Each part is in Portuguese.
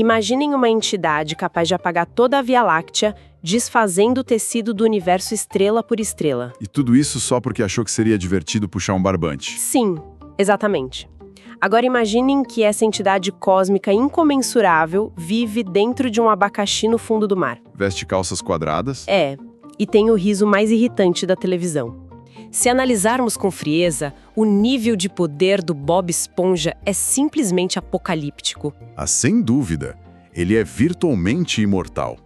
Imaginem uma entidade capaz de apagar toda a Via Láctea, desfazendo o tecido do universo estrela por estrela. E tudo isso só porque achou que seria divertido puxar um barbante. Sim, exatamente. Agora imaginem que essa entidade cósmica incomensurável vive dentro de um abacaxi no fundo do mar. Veste calças quadradas? É, e tem o riso mais irritante da televisão. Se analisarmos com frieza, o nível de poder do Bob Esponja é simplesmente apocalíptico. Ah, sem dúvida. Ele é virtualmente imortal.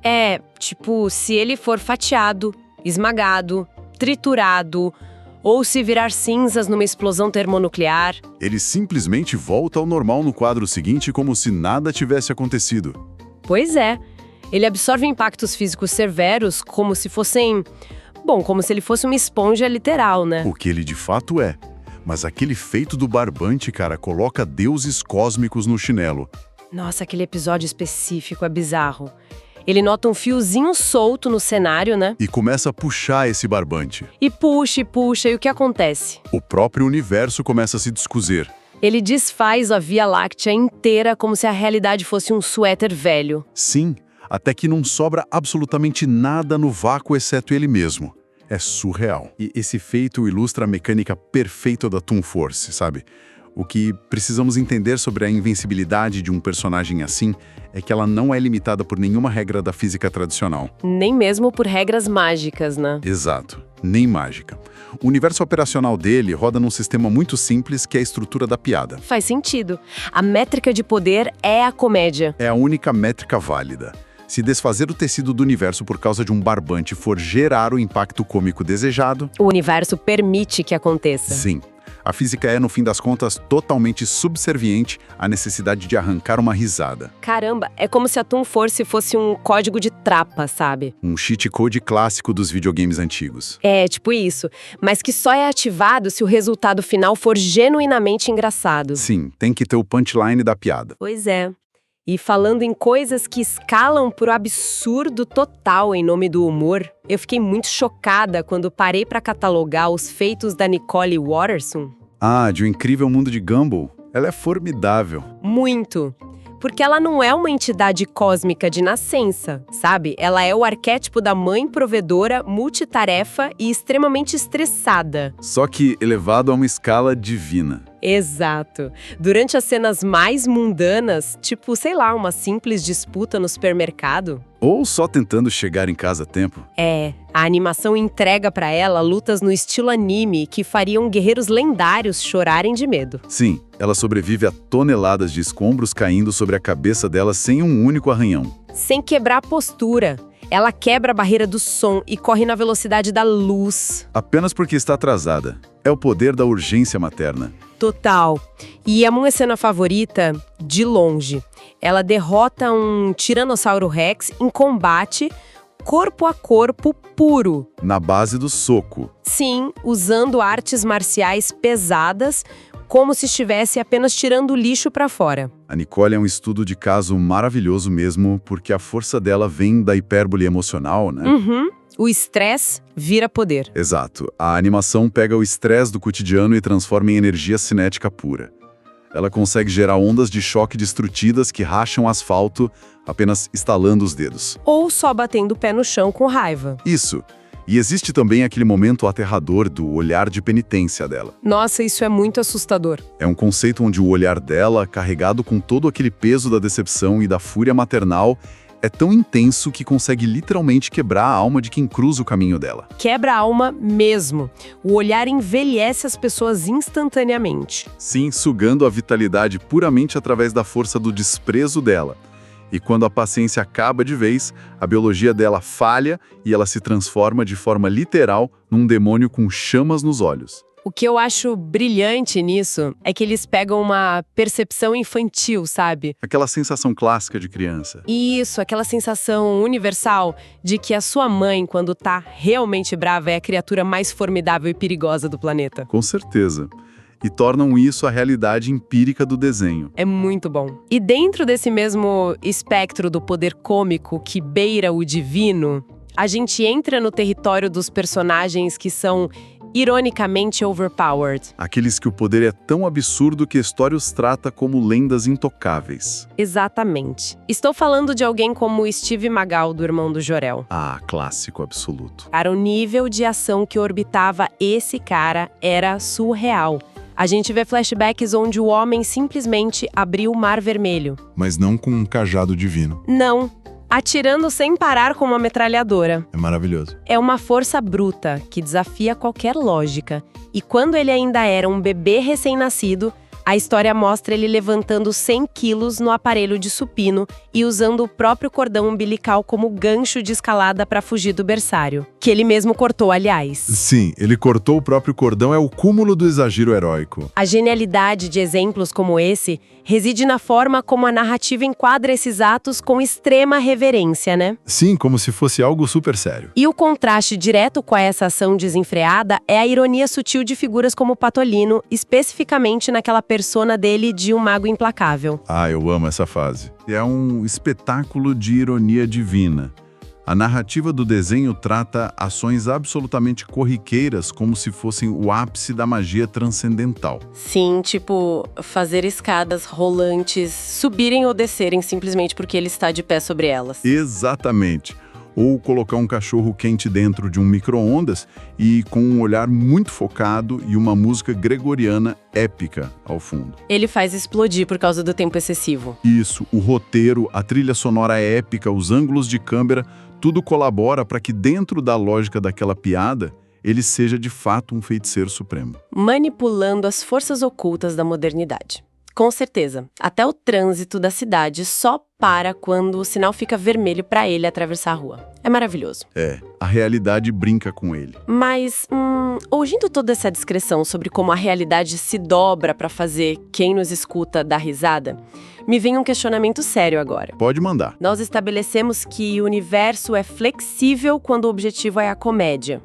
É, tipo, se ele for fatiado, esmagado, triturado, ou se virar cinzas numa explosão termonuclear. Ele simplesmente volta ao normal no quadro seguinte como se nada tivesse acontecido. Pois é, ele absorve impactos físicos severos como se fossem... Bom, como se ele fosse uma esponja literal, né? O que ele de fato é. Mas aquele feito do barbante, cara, coloca deuses cósmicos no chinelo. Nossa, aquele episódio específico é bizarro. Ele nota um fiozinho solto no cenário, né? E começa a puxar esse barbante. E puxa, e o que acontece? O próprio universo começa a se descozer. Ele desfaz a Via Láctea inteira como se a realidade fosse um suéter velho. Sim, até que não sobra absolutamente nada no vácuo exceto ele mesmo. É surreal. E esse feito ilustra a mecânica perfeita da Toon Force, sabe? O que precisamos entender sobre a invencibilidade de um personagem assim é que ela não é limitada por nenhuma regra da física tradicional. Nem mesmo por regras mágicas, né? Exato, nem mágica. O universo operacional dele roda num sistema muito simples que é a estrutura da piada. Faz sentido. A métrica de poder é a comédia. É a única métrica válida. Se desfazer o tecido do universo por causa de um barbante for gerar o impacto cômico desejado... O universo permite que aconteça. Sim. A física é, no fim das contas, totalmente subserviente à necessidade de arrancar uma risada. Caramba, é como se a Toon Force fosse um código de trapa, sabe? Um cheat code clássico dos videogames antigos. É, tipo isso. Mas que só é ativado se o resultado final for genuinamente engraçado. Sim, tem que ter o punchline da piada. Pois é. E falando em coisas que escalam pro absurdo total em nome do humor, eu fiquei muito chocada quando parei para catalogar os feitos da Nicole Waterson. Ah, de Um Incrível Mundo de Gumball. Ela é formidável. Muito. Porque ela não é uma entidade cósmica de nascença, sabe? Ela é o arquétipo da mãe provedora, multitarefa e extremamente estressada. Só que elevado a uma escala divina. Exato. Durante as cenas mais mundanas, tipo, sei lá, uma simples disputa no supermercado. Ou só tentando chegar em casa a tempo. É, a animação entrega pra ela lutas no estilo anime que fariam guerreiros lendários chorarem de medo. Sim, ela sobrevive a toneladas de escombros caindo sobre a cabeça dela sem um único arranhão. Sem quebrar a postura. Ela quebra a barreira do som e corre na velocidade da luz. Apenas porque está atrasada. É o poder da urgência materna. Total. E a minha cena favorita, de longe. Ela derrota um Tiranossauro Rex em combate, corpo a corpo puro. Na base do soco. Sim, usando artes marciais pesadas, como se estivesse apenas tirando o lixo pra fora. A Nicole é um estudo de caso maravilhoso mesmo, porque a força dela vem da hipérbole emocional, né? Uhum. O estresse vira poder. Exato. A animação pega o estresse do cotidiano e transforma em energia cinética pura. Ela consegue gerar ondas de choque destrutidas que racham o asfalto apenas estalando os dedos. Ou só batendo o pé no chão com raiva. Isso. E existe também aquele momento aterrador do olhar de penitência dela. Nossa, isso é muito assustador. É um conceito onde o olhar dela, carregado com todo aquele peso da decepção e da fúria maternal, é tão intenso que consegue literalmente quebrar a alma de quem cruza o caminho dela. Quebra a alma mesmo. O olhar envelhece as pessoas instantaneamente. Sim, sugando a vitalidade puramente através da força do desprezo dela. E quando a paciência acaba de vez, a biologia dela falha e ela se transforma de forma literal num demônio com chamas nos olhos. O que eu acho brilhante nisso é que eles pegam uma percepção infantil, sabe? Aquela sensação clássica de criança. Isso, aquela sensação universal de que a sua mãe, quando tá realmente brava, é a criatura mais formidável e perigosa do planeta. Com certeza. E tornam isso a realidade empírica do desenho. É muito bom. E dentro desse mesmo espectro do poder cômico que beira o divino, a gente entra no território dos personagens que são ironicamente overpowered. Aqueles que o poder é tão absurdo que a história os trata como lendas intocáveis. Exatamente. Estou falando de alguém como o Steve Magal, do Irmão do Jor-El. Ah, clássico absoluto. Cara, o nível de ação que orbitava esse cara era surreal. A gente vê flashbacks onde o homem simplesmente abriu o Mar Vermelho. Mas não com um cajado divino. Não, atirando sem parar com uma metralhadora. É maravilhoso. É uma força bruta que desafia qualquer lógica. E quando ele ainda era um bebê recém-nascido, a história mostra ele levantando 100 quilos no aparelho de supino e usando o próprio cordão umbilical como gancho de escalada para fugir do berçário. Que ele mesmo cortou, aliás. Sim, ele cortou o próprio cordão, é o cúmulo do exagero heróico. A genialidade de exemplos como esse reside na forma como a narrativa enquadra esses atos com extrema reverência, né? Sim, como se fosse algo super sério. E o contraste direto com essa ação desenfreada é a ironia sutil de figuras como Patolino, especificamente naquela persona dele de um mago implacável. Ah, eu amo essa fase. É um espetáculo de ironia divina. A narrativa do desenho trata ações absolutamente corriqueiras como se fossem o ápice da magia transcendental. Sim, tipo, fazer escadas rolantes subirem ou descerem simplesmente porque ele está de pé sobre elas. Exatamente. Ou colocar um cachorro quente dentro de um micro-ondas e com um olhar muito focado e uma música gregoriana épica ao fundo. Ele faz explodir por causa do tempo excessivo. Isso, o roteiro, a trilha sonora épica, os ângulos de câmera, tudo colabora para que dentro da lógica daquela piada, ele seja de fato um feiticeiro supremo. Manipulando as forças ocultas da modernidade. Com certeza, até o trânsito da cidade só para quando o sinal fica vermelho para ele atravessar a rua. É maravilhoso. É, a realidade brinca com ele. Mas, ouvindo toda essa descrição sobre como a realidade se dobra para fazer quem nos escuta dar risada, me vem um questionamento sério agora. Pode mandar. Nós estabelecemos que o universo é flexível quando o objetivo é a comédia.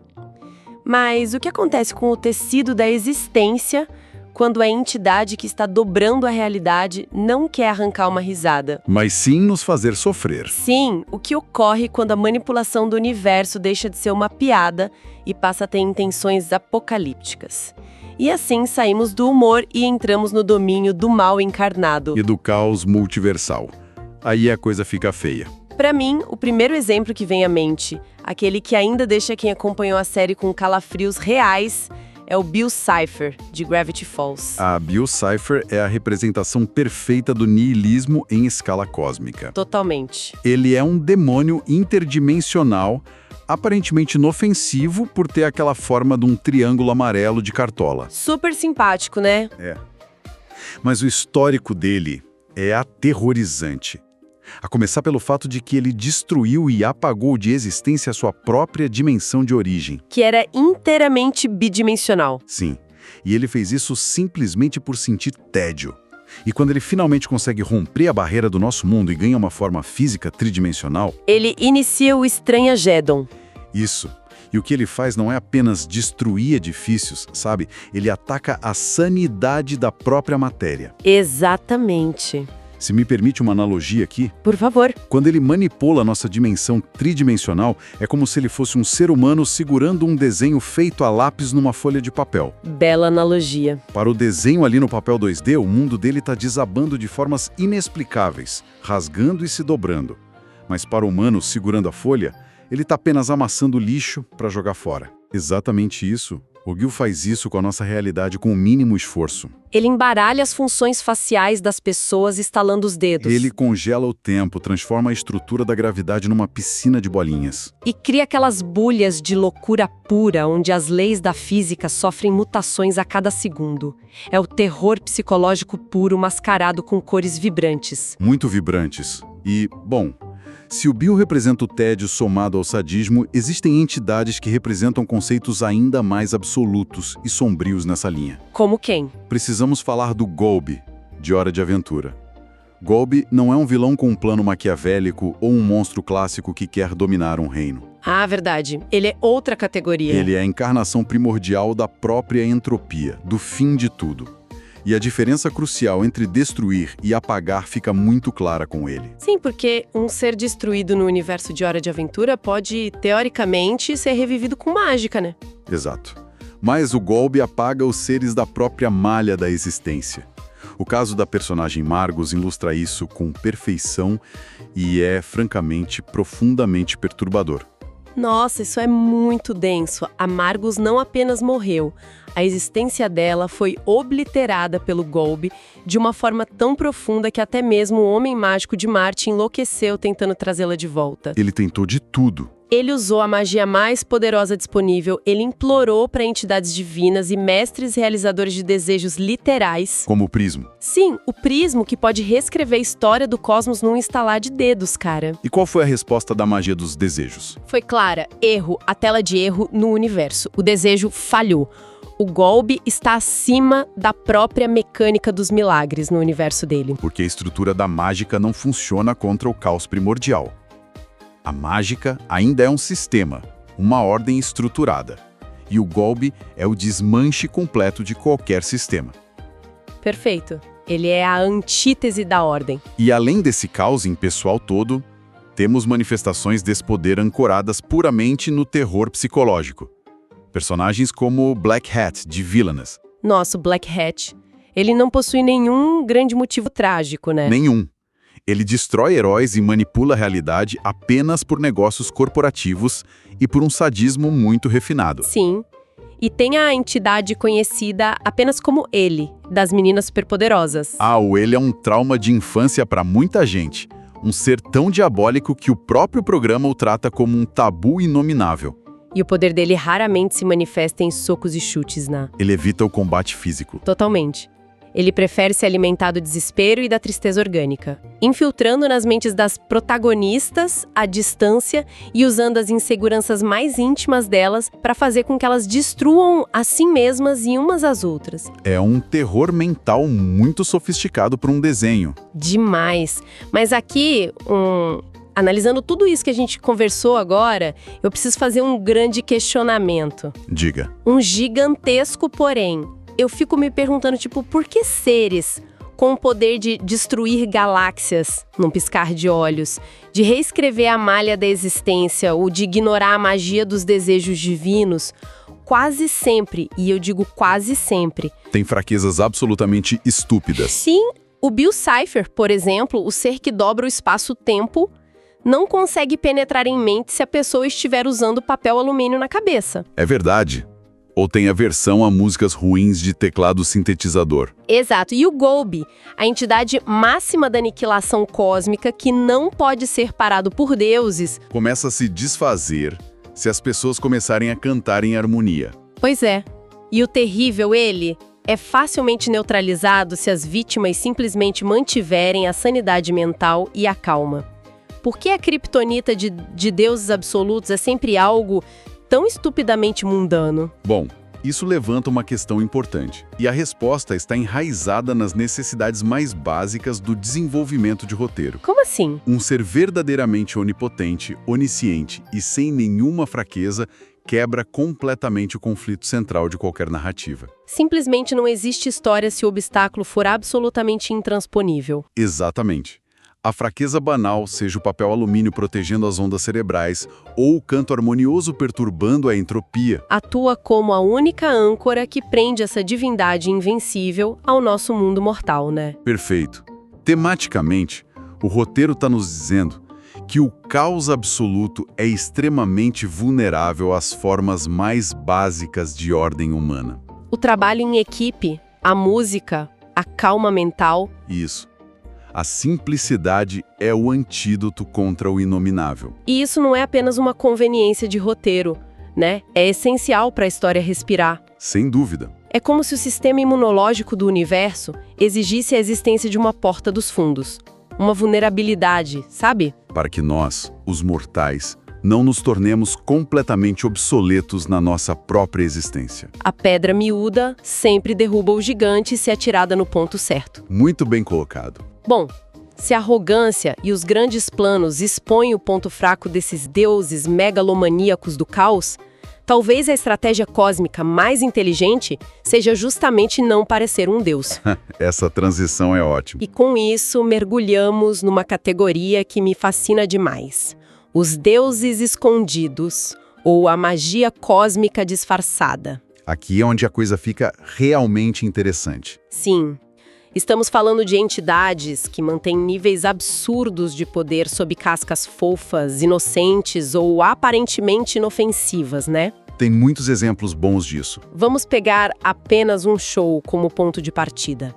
Mas o que acontece com o tecido da existência quando a entidade que está dobrando a realidade não quer arrancar uma risada? Mas sim nos fazer sofrer. Sim, o que ocorre quando a manipulação do universo deixa de ser uma piada e passa a ter intenções apocalípticas. E assim saímos do humor e entramos no domínio do mal encarnado. E do caos multiversal. Aí a coisa fica feia. Para mim, o primeiro exemplo que vem à mente, aquele que ainda deixa quem acompanhou a série com calafrios reais, é o Bill Cipher, de Gravity Falls. A Bill Cipher é a representação perfeita do niilismo em escala cósmica. Totalmente. Ele é um demônio interdimensional, aparentemente inofensivo por ter aquela forma de um triângulo amarelo de cartola. Super simpático, né? É. Mas o histórico dele é aterrorizante. A começar pelo fato de que ele destruiu e apagou de existência a sua própria dimensão de origem. Que era inteiramente bidimensional. Sim, e ele fez isso simplesmente por sentir tédio. E quando ele finalmente consegue romper a barreira do nosso mundo e ganha uma forma física tridimensional... Ele inicia o Estranhagedon. Isso. E o que ele faz não é apenas destruir edifícios, sabe? Ele ataca a sanidade da própria matéria. Exatamente. Se me permite uma analogia aqui, Por favor. quando ele manipula a nossa dimensão tridimensional, é como se ele fosse um ser humano segurando um desenho feito a lápis numa folha de papel. Bela analogia. Para o desenho ali no papel 2D, o mundo dele está desabando de formas inexplicáveis, rasgando e se dobrando. Mas para o humano segurando a folha, ele está apenas amassando lixo para jogar fora. Exatamente isso. O Gil faz isso com a nossa realidade com o mínimo esforço. Ele embaralha as funções faciais das pessoas estalando os dedos. Ele congela o tempo, transforma a estrutura da gravidade numa piscina de bolinhas. E cria aquelas bolhas de loucura pura, onde as leis da física sofrem mutações a cada segundo. É o terror psicológico puro mascarado com cores vibrantes. Muito vibrantes. E, bom, se o Bill representa o tédio somado ao sadismo, existem entidades que representam conceitos ainda mais absolutos e sombrios nessa linha. Como quem? Precisamos falar do Golby, de Hora de Aventura. Golby não é um vilão com um plano maquiavélico ou um monstro clássico que quer dominar um reino. Ah, verdade. Ele é outra categoria. Ele é a encarnação primordial da própria entropia, do fim de tudo. E a diferença crucial entre destruir e apagar fica muito clara com ele. Sim, porque um ser destruído no universo de Hora de Aventura pode, teoricamente, ser revivido com mágica, né? Exato. mas o golpe apaga os seres da própria malha da existência. O caso da personagem Margus ilustra isso com perfeição e é, francamente, profundamente perturbador. Nossa, isso é muito denso. A Margus não apenas morreu, a existência dela foi obliterada pelo Golbi de uma forma tão profunda que até mesmo o Homem Mágico de Marte enlouqueceu tentando trazê-la de volta. Ele tentou de tudo. Ele usou a magia mais poderosa disponível, ele implorou para entidades divinas e mestres realizadores de desejos literais. Como o prismo. Sim, o prismo que pode reescrever a história do cosmos num estalar de dedos, cara. E qual foi a resposta da magia dos desejos? Foi clara, erro, a tela de erro no universo. O desejo falhou. O Golbi está acima da própria mecânica dos milagres no universo dele. Porque a estrutura da mágica não funciona contra o caos primordial. A mágica ainda é um sistema, uma ordem estruturada. E o Golbi é o desmanche completo de qualquer sistema. Perfeito. Ele é a antítese da ordem. E além desse caos impessoal todo, temos manifestações desse poder ancoradas puramente no terror psicológico. Personagens como Black Hat, de Villainous. Nosso Black Hat, ele não possui nenhum grande motivo trágico, né? Nenhum. Ele destrói heróis e manipula a realidade apenas por negócios corporativos e por um sadismo muito refinado. Sim. E tem a entidade conhecida apenas como Ele, das meninas superpoderosas. O Ele é um trauma de infância para muita gente. Um ser tão diabólico que o próprio programa o trata como um tabu inominável. E o poder dele raramente se manifesta em socos e chutes, né? Ele evita o combate físico. Totalmente. Ele prefere se alimentar do desespero e da tristeza orgânica, infiltrando nas mentes das protagonistas à distância e usando as inseguranças mais íntimas delas para fazer com que elas destruam a si mesmas e umas às outras. É um terror mental muito sofisticado para um desenho. Demais. Mas aqui, analisando tudo isso que a gente conversou agora, eu preciso fazer um grande questionamento. Diga. Um gigantesco porém. Eu fico me perguntando, por que seres com o poder de destruir galáxias num piscar de olhos, de reescrever a malha da existência ou de ignorar a magia dos desejos divinos, quase sempre, e eu digo quase sempre, tem fraquezas absolutamente estúpidas. Sim, o Bill Cipher, por exemplo, o ser que dobra o espaço-tempo, não consegue penetrar em mente se a pessoa estiver usando papel alumínio na cabeça. É verdade. Ou tem aversão a músicas ruins de teclado sintetizador. Exato. E o Golbi, a entidade máxima da aniquilação cósmica que não pode ser parado por deuses, começa a se desfazer se as pessoas começarem a cantar em harmonia. Pois é. E o terrível, ele é facilmente neutralizado se as vítimas simplesmente mantiverem a sanidade mental e a calma. Por que a criptonita de deuses absolutos é sempre algo tão estupidamente mundano? Bom, isso levanta uma questão importante. E a resposta está enraizada nas necessidades mais básicas do desenvolvimento de roteiro. Como assim? Um ser verdadeiramente onipotente, onisciente e sem nenhuma fraqueza quebra completamente o conflito central de qualquer narrativa. Simplesmente não existe história se o obstáculo for absolutamente intransponível. Exatamente. A fraqueza banal, seja o papel alumínio protegendo as ondas cerebrais ou o canto harmonioso perturbando a entropia, atua como a única âncora que prende essa divindade invencível ao nosso mundo mortal, né? Perfeito. Tematicamente, o roteiro está nos dizendo que o caos absoluto é extremamente vulnerável às formas mais básicas de ordem humana. O trabalho em equipe, a música, a calma mental. Isso. A simplicidade é o antídoto contra o inominável. E isso não é apenas uma conveniência de roteiro, né? É essencial para a história respirar. Sem dúvida. É como se o sistema imunológico do universo exigisse a existência de uma porta dos fundos. Uma vulnerabilidade, sabe? Para que nós, os mortais, não nos tornemos completamente obsoletos na nossa própria existência. A pedra miúda sempre derruba o gigante se atirada no ponto certo. Muito bem colocado. Bom, se a arrogância e os grandes planos expõem o ponto fraco desses deuses megalomaníacos do caos, talvez a estratégia cósmica mais inteligente seja justamente não parecer um deus. Essa transição é ótima. E com isso, mergulhamos numa categoria que me fascina demais. Os deuses escondidos, ou a magia cósmica disfarçada. Aqui é onde a coisa fica realmente interessante. Sim. Estamos falando de entidades que mantêm níveis absurdos de poder sob cascas fofas, inocentes ou aparentemente inofensivas, né? Tem muitos exemplos bons disso. Vamos pegar apenas um show como ponto de partida.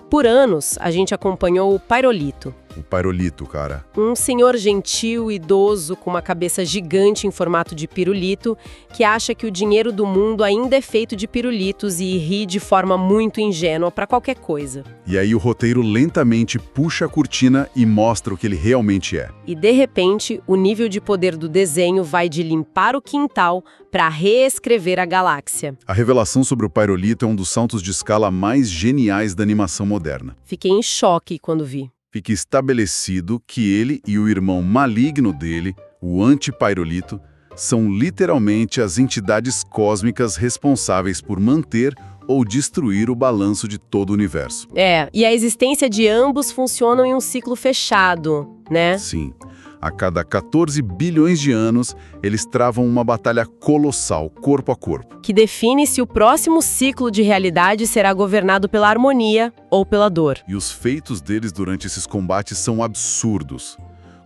Por anos, a gente acompanhou o Pairolito. O Pairolito, cara. Um senhor gentil, idoso, com uma cabeça gigante em formato de pirulito, que acha que o dinheiro do mundo ainda é feito de pirulitos e ri de forma muito ingênua para qualquer coisa. E aí o roteiro lentamente puxa a cortina e mostra o que ele realmente é. E, de repente, o nível de poder do desenho vai de limpar o quintal para reescrever a galáxia. A revelação sobre o Pairolito é um dos saltos de escala mais geniais da animação moderna. Fiquei em choque quando vi. Fica estabelecido que ele e o irmão maligno dele, o Anti-Pairolito, são literalmente as entidades cósmicas responsáveis por manter ou destruir o balanço de todo o universo. E a existência de ambos funcionam em um ciclo fechado, né? Sim. A cada 14 bilhões de anos, eles travam uma batalha colossal, corpo a corpo. Que define se o próximo ciclo de realidade será governado pela harmonia ou pela dor. E os feitos deles durante esses combates são absurdos.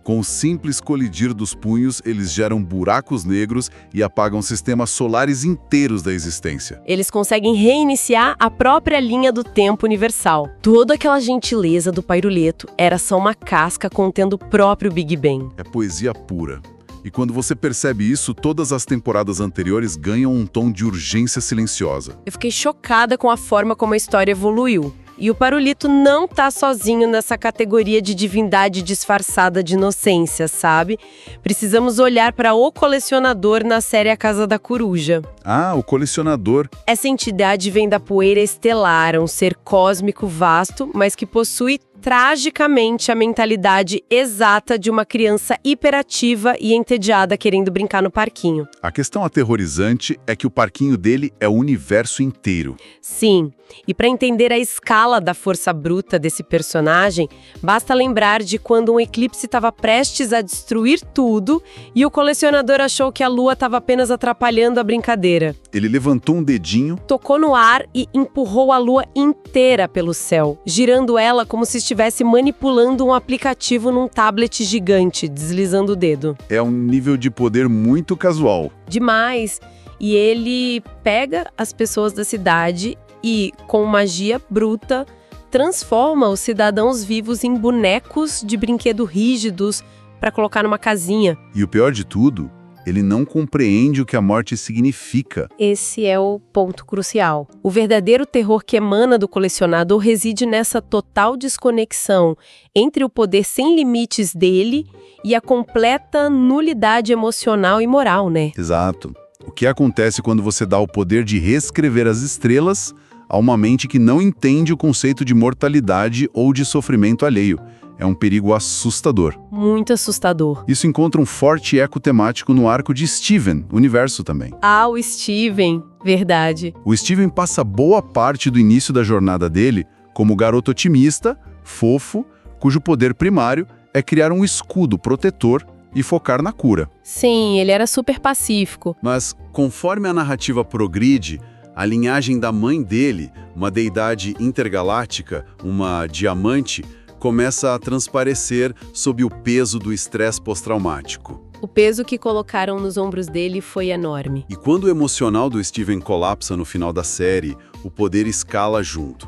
Com o simples colidir dos punhos, eles geram buracos negros e apagam sistemas solares inteiros da existência. Eles conseguem reiniciar a própria linha do tempo universal. Toda aquela gentileza do Pairolito era só uma casca contendo o próprio Big Bang. É poesia pura. E quando você percebe isso, todas as temporadas anteriores ganham um tom de urgência silenciosa. Eu fiquei chocada com a forma como a história evoluiu. E o Pairolito não tá sozinho nessa categoria de divindade disfarçada de inocência, sabe? Precisamos olhar para o colecionador na série A Casa da Coruja. Ah, o colecionador. Essa entidade vem da poeira estelar, um ser cósmico vasto, mas que possui tragicamente a mentalidade exata de uma criança hiperativa e entediada querendo brincar no parquinho. A questão aterrorizante é que o parquinho dele é o universo inteiro. Sim, e para entender a escala da força bruta desse personagem, basta lembrar de quando um eclipse estava prestes a destruir tudo e o colecionador achou que a Lua estava apenas atrapalhando a brincadeira. Ele levantou um dedinho, Tocou no ar e empurrou a Lua inteira pelo céu, girando ela como se estivesse manipulando um aplicativo num tablet gigante, deslizando o dedo. é um nível de poder muito casual. Demais! E ele pega as pessoas da cidade e, com magia bruta, transforma os cidadãos vivos em bonecos de brinquedo rígidos para colocar numa casinha. E o pior de tudo, ele não compreende o que a morte significa. Esse é o ponto crucial. O verdadeiro terror que emana do colecionador reside nessa total desconexão entre o poder sem limites dele e a completa nulidade emocional e moral, né? Exato. O que acontece quando você dá o poder de reescrever as estrelas a uma mente que não entende o conceito de mortalidade ou de sofrimento alheio? É um perigo assustador. Muito assustador. Isso encontra um forte eco temático no arco de Steven, Universo também. Ah, o Steven. Verdade. O Steven passa boa parte do início da jornada dele como garoto otimista, fofo, cujo poder primário é criar um escudo protetor e focar na cura. Sim, ele era super pacífico. Mas, conforme a narrativa progride, a linhagem da mãe dele, uma deidade intergaláctica, uma diamante, começa a transparecer sob o peso do estresse pós-traumático. O peso que colocaram nos ombros dele foi enorme. E quando o emocional do Steven colapsa no final da série, o poder escala junto.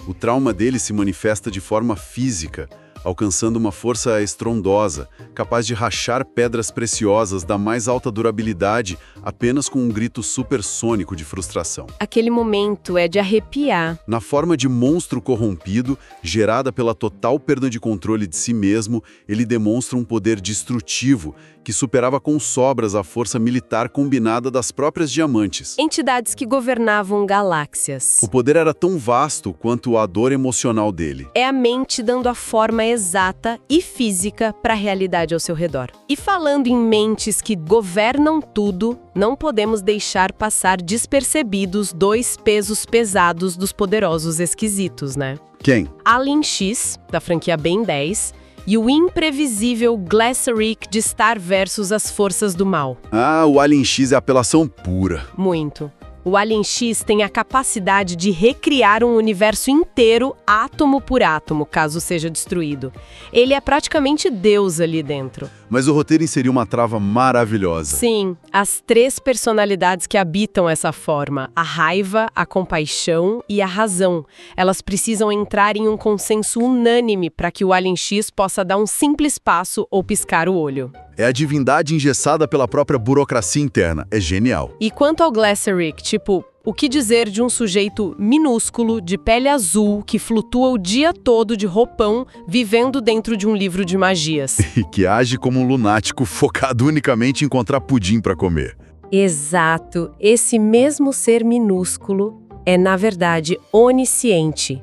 O trauma dele se manifesta de forma física, alcançando uma força estrondosa, capaz de rachar pedras preciosas da mais alta durabilidade apenas com um grito supersônico de frustração. Aquele momento é de arrepiar. Na forma de monstro corrompido, gerada pela total perda de controle de si mesmo, ele demonstra um poder destrutivo que superava com sobras a força militar combinada das próprias diamantes. Entidades que governavam galáxias. O poder era tão vasto quanto a dor emocional dele. É a mente dando a forma exata e física para a realidade ao seu redor. E falando em mentes que governam tudo, não podemos deixar passar despercebidos dois pesos pesados dos poderosos esquisitos, né? Quem? Alien X, da franquia Ben 10, e o imprevisível Glaceric de Star versus as Forças do Mal. Ah, o Alien X é apelação pura. Muito. O Alien X tem a capacidade de recriar um universo inteiro, átomo por átomo, caso seja destruído. Ele é praticamente Deus ali dentro. Mas o roteiro inseriu uma trava maravilhosa. Sim, as 3 personalidades que habitam essa forma, a raiva, a compaixão e a razão, elas precisam entrar em um consenso unânime para que o Alien X possa dar um simples passo ou piscar o olho. É a divindade engessada pela própria burocracia interna. É genial. E quanto ao Glaceric, tipo, o que dizer de um sujeito minúsculo, de pele azul, que flutua o dia todo de roupão, vivendo dentro de um livro de magias? E que age como um lunático focado unicamente em encontrar pudim para comer. Exato. Esse mesmo ser minúsculo é, na verdade, onisciente.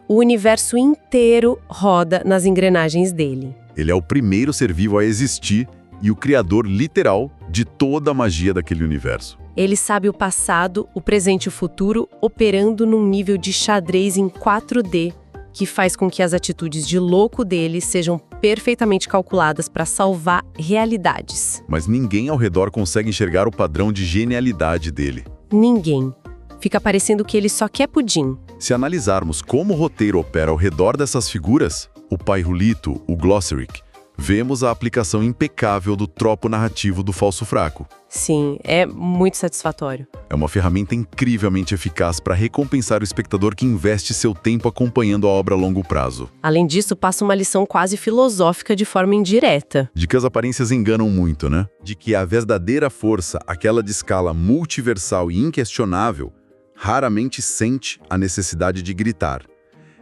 O universo inteiro roda nas engrenagens dele. Ele é o primeiro ser vivo a existir e o criador literal de toda a magia daquele universo. Ele sabe o passado, o presente e o futuro, operando num nível de xadrez em 4D, que faz com que as atitudes de louco dele sejam perfeitamente calculadas para salvar realidades. Mas ninguém ao redor consegue enxergar o padrão de genialidade dele. Ninguém. Fica parecendo que ele só quer pudim. Se analisarmos como o roteiro opera ao redor dessas figuras, o Pyrrolito, o Glaceric, vemos a aplicação impecável do tropo narrativo do falso fraco. Sim, é muito satisfatório. É uma ferramenta incrivelmente eficaz para recompensar o espectador que investe seu tempo acompanhando a obra a longo prazo. Além disso, passa uma lição quase filosófica de forma indireta. De que as aparências enganam muito, né? De que a verdadeira força, aquela de escala multiversal e inquestionável, raramente sente a necessidade de gritar.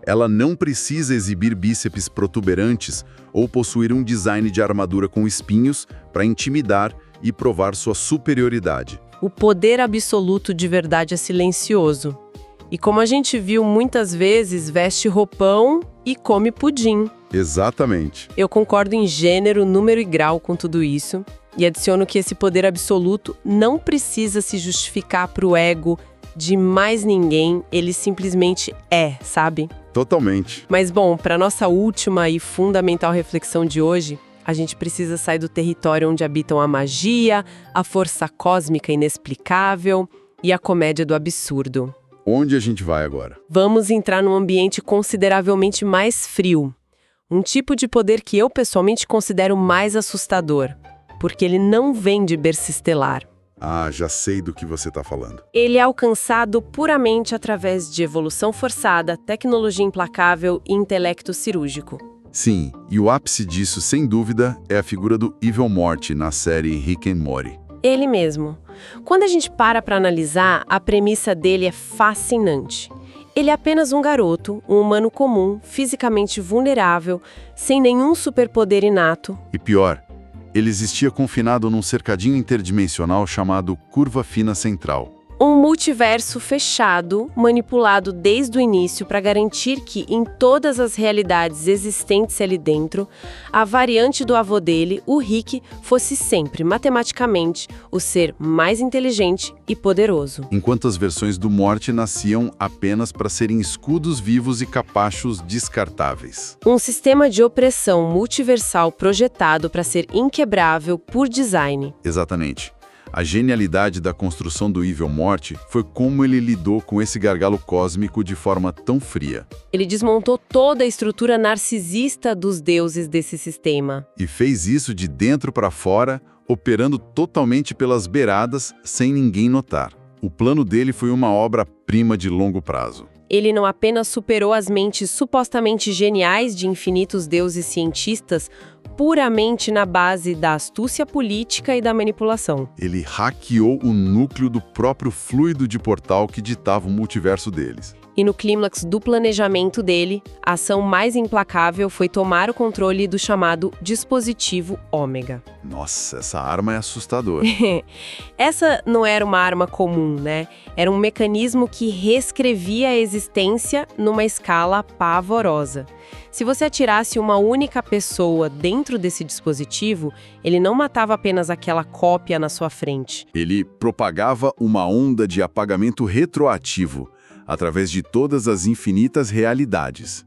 Ela não precisa exibir bíceps protuberantes ou possuir um design de armadura com espinhos para intimidar e provar sua superioridade. O poder absoluto de verdade é silencioso. E como a gente viu muitas vezes, veste roupão e come pudim. Exatamente. Eu concordo em gênero, número e grau com tudo isso. E adiciono que esse poder absoluto não precisa se justificar para o ego de mais ninguém, ele simplesmente é, sabe? Totalmente. Mas bom, para nossa última e fundamental reflexão de hoje, a gente precisa sair do território onde habitam a magia, a força cósmica inexplicável e a comédia do absurdo. Onde a gente vai agora? Vamos entrar num ambiente consideravelmente mais frio. Um tipo de poder que eu pessoalmente considero mais assustador, porque ele não vem de berço estelar. Ah, já sei do que você está falando. Ele é alcançado puramente através de evolução forçada, tecnologia implacável e intelecto cirúrgico. Sim, e o ápice disso, sem dúvida, é a figura do Evil Morty na série Rick and Morty. Ele mesmo. Quando a gente para analisar, a premissa dele é fascinante. Ele é apenas um garoto, um humano comum, fisicamente vulnerável, sem nenhum superpoder inato. E pior, ele existia confinado num cercadinho interdimensional chamado Curva Fina Central. Um multiverso fechado, manipulado desde o início para garantir que, em todas as realidades existentes ali dentro, a variante do avô dele, o Rick, fosse sempre, matematicamente, o ser mais inteligente e poderoso. Enquanto as versões do Morty nasciam apenas para serem escudos vivos e capachos descartáveis. Um sistema de opressão multiversal projetado para ser inquebrável por design. Exatamente. A genialidade da construção do Evil Morty foi como ele lidou com esse gargalo cósmico de forma tão fria. Ele desmontou toda a estrutura narcisista dos deuses desse sistema. E fez isso de dentro para fora, operando totalmente pelas beiradas, sem ninguém notar. O plano dele foi uma obra-prima de longo prazo. Ele não apenas superou as mentes supostamente geniais de infinitos deuses cientistas, puramente na base da astúcia política e da manipulação. Ele hackeou o núcleo do próprio fluido de portal que ditava o multiverso deles. E no clímax do planejamento dele, a ação mais implacável foi tomar o controle do chamado dispositivo Ômega. Nossa, essa arma é assustadora. Essa não era uma arma comum, né? Era um mecanismo que reescrevia a existência numa escala pavorosa. Se você atirasse uma única pessoa dentro desse dispositivo, ele não matava apenas aquela cópia na sua frente. Ele propagava uma onda de apagamento retroativo através de todas as infinitas realidades,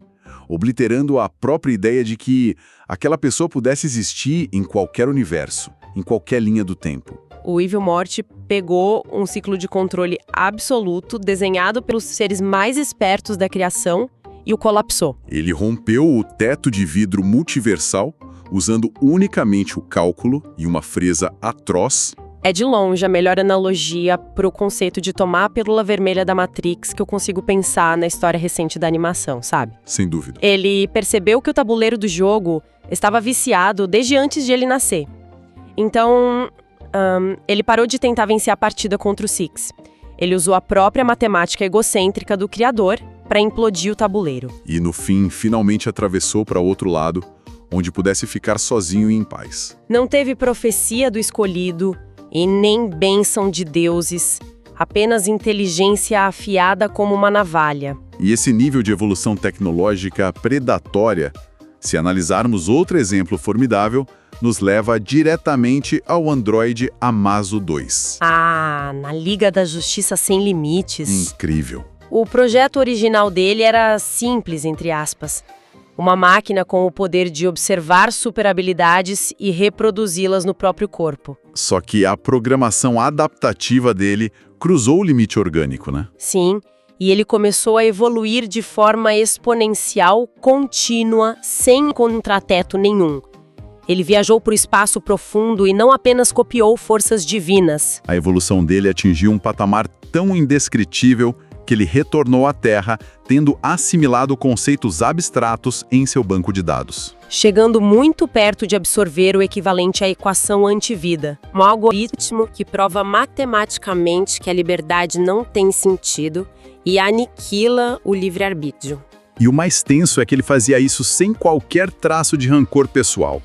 obliterando a própria ideia de que aquela pessoa pudesse existir em qualquer universo, em qualquer linha do tempo. O Evil Morty pegou um ciclo de controle absoluto desenhado pelos seres mais espertos da criação e o colapsou. Ele rompeu o teto de vidro multiversal usando unicamente o cálculo e uma fresa atroz. É de longe a melhor analogia para o conceito de tomar a pílula vermelha da Matrix que eu consigo pensar na história recente da animação, sabe? Sem dúvida. Ele percebeu que o tabuleiro do jogo estava viciado desde antes de ele nascer. Então, ele parou de tentar vencer a partida contra o Six. Ele usou a própria matemática egocêntrica do criador para implodir o tabuleiro. E no fim, finalmente atravessou para outro lado, onde pudesse ficar sozinho e em paz. Não teve profecia do escolhido e nem bênção de deuses, apenas inteligência afiada como uma navalha. E esse nível de evolução tecnológica predatória, se analisarmos outro exemplo formidável, nos leva diretamente ao Android Amazo 2. Ah, na Liga da Justiça Sem Limites. Incrível. O projeto original dele era simples, entre aspas. Uma máquina com o poder de observar superhabilidades e reproduzi-las no próprio corpo. Só que a programação adaptativa dele cruzou o limite orgânico, né? Sim, e ele começou a evoluir de forma exponencial, contínua, sem contrateto nenhum. Ele viajou para o espaço profundo e não apenas copiou forças divinas. A evolução dele atingiu um patamar tão indescritível que ele retornou à Terra, tendo assimilado conceitos abstratos em seu banco de dados. Chegando muito perto de absorver o equivalente à equação antivida, um algoritmo que prova matematicamente que a liberdade não tem sentido e aniquila o livre-arbítrio. E o mais tenso é que ele fazia isso sem qualquer traço de rancor pessoal,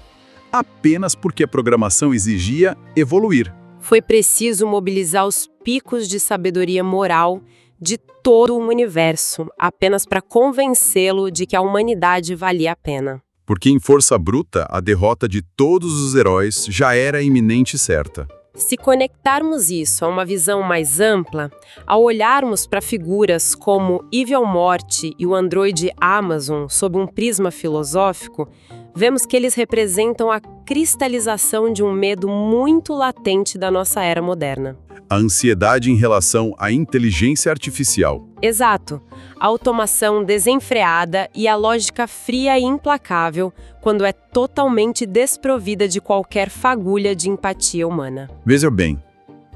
apenas porque a programação exigia evoluir. Foi preciso mobilizar os picos de sabedoria moral de todo o universo, apenas para convencê-lo de que a humanidade valia a pena. Porque em força bruta, a derrota de todos os heróis já era iminente e certa. Se conectarmos isso a uma visão mais ampla, ao olharmos para figuras como Evil Morty e o androide Amazon sob um prisma filosófico, vemos que eles representam a cristalização de um medo muito latente da nossa era moderna. A ansiedade em relação à inteligência artificial. Exato. A automação desenfreada e a lógica fria e implacável quando é totalmente desprovida de qualquer fagulha de empatia humana. Veja bem,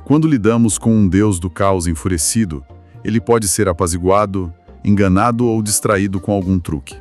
quando lidamos com um deus do caos enfurecido, ele pode ser apaziguado, enganado ou distraído com algum truque.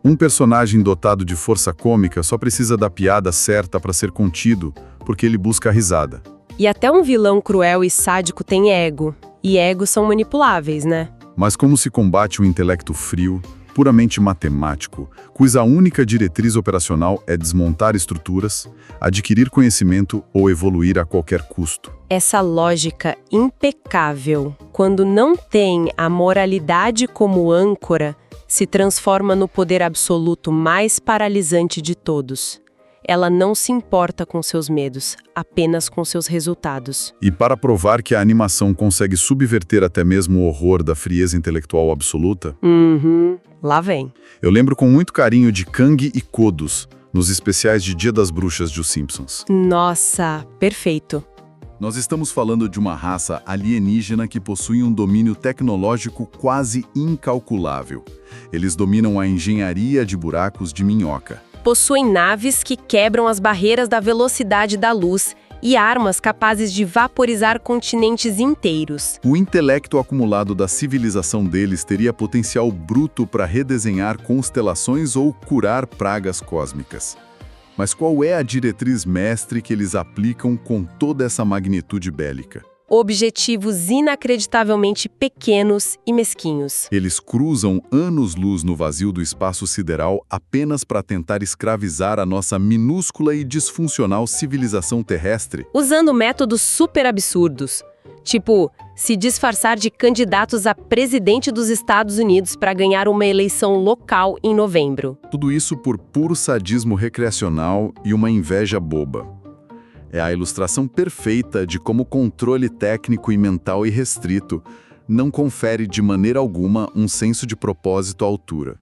Um personagem dotado de força cômica só precisa da piada certa para ser contido, porque ele busca a risada. E até um vilão cruel e sádico tem ego. E egos são manipuláveis, né? Mas como se combate o intelecto frio, puramente matemático, cuja única diretriz operacional é desmontar estruturas, adquirir conhecimento ou evoluir a qualquer custo? Essa lógica impecável, quando não tem a moralidade como âncora, se transforma no poder absoluto mais paralisante de todos. Ela não se importa com seus medos, apenas com seus resultados. E para provar que a animação consegue subverter até mesmo o horror da frieza intelectual absoluta, Lá vem. eu lembro com muito carinho de Kang e Kodos, nos especiais de Dia das Bruxas de Os Simpsons. Nossa, perfeito. Nós estamos falando de uma raça alienígena que possui um domínio tecnológico quase incalculável. Eles dominam a engenharia de buracos de minhoca. Possuem naves que quebram as barreiras da velocidade da luz e armas capazes de vaporizar continentes inteiros. O intelecto acumulado da civilização deles teria potencial bruto para redesenhar constelações ou curar pragas cósmicas. Mas qual é a diretriz mestre que eles aplicam com toda essa magnitude bélica? Objetivos inacreditavelmente pequenos e mesquinhos. Eles cruzam anos-luz no vazio do espaço sideral apenas para tentar escravizar a nossa minúscula e disfuncional civilização terrestre. Usando métodos super absurdos, tipo se disfarçar de candidatos a presidente dos Estados Unidos para ganhar uma eleição local em novembro. Tudo isso por puro sadismo recreacional e uma inveja boba. É a ilustração perfeita de como o controle técnico e mental irrestrito não confere de maneira alguma um senso de propósito à altura.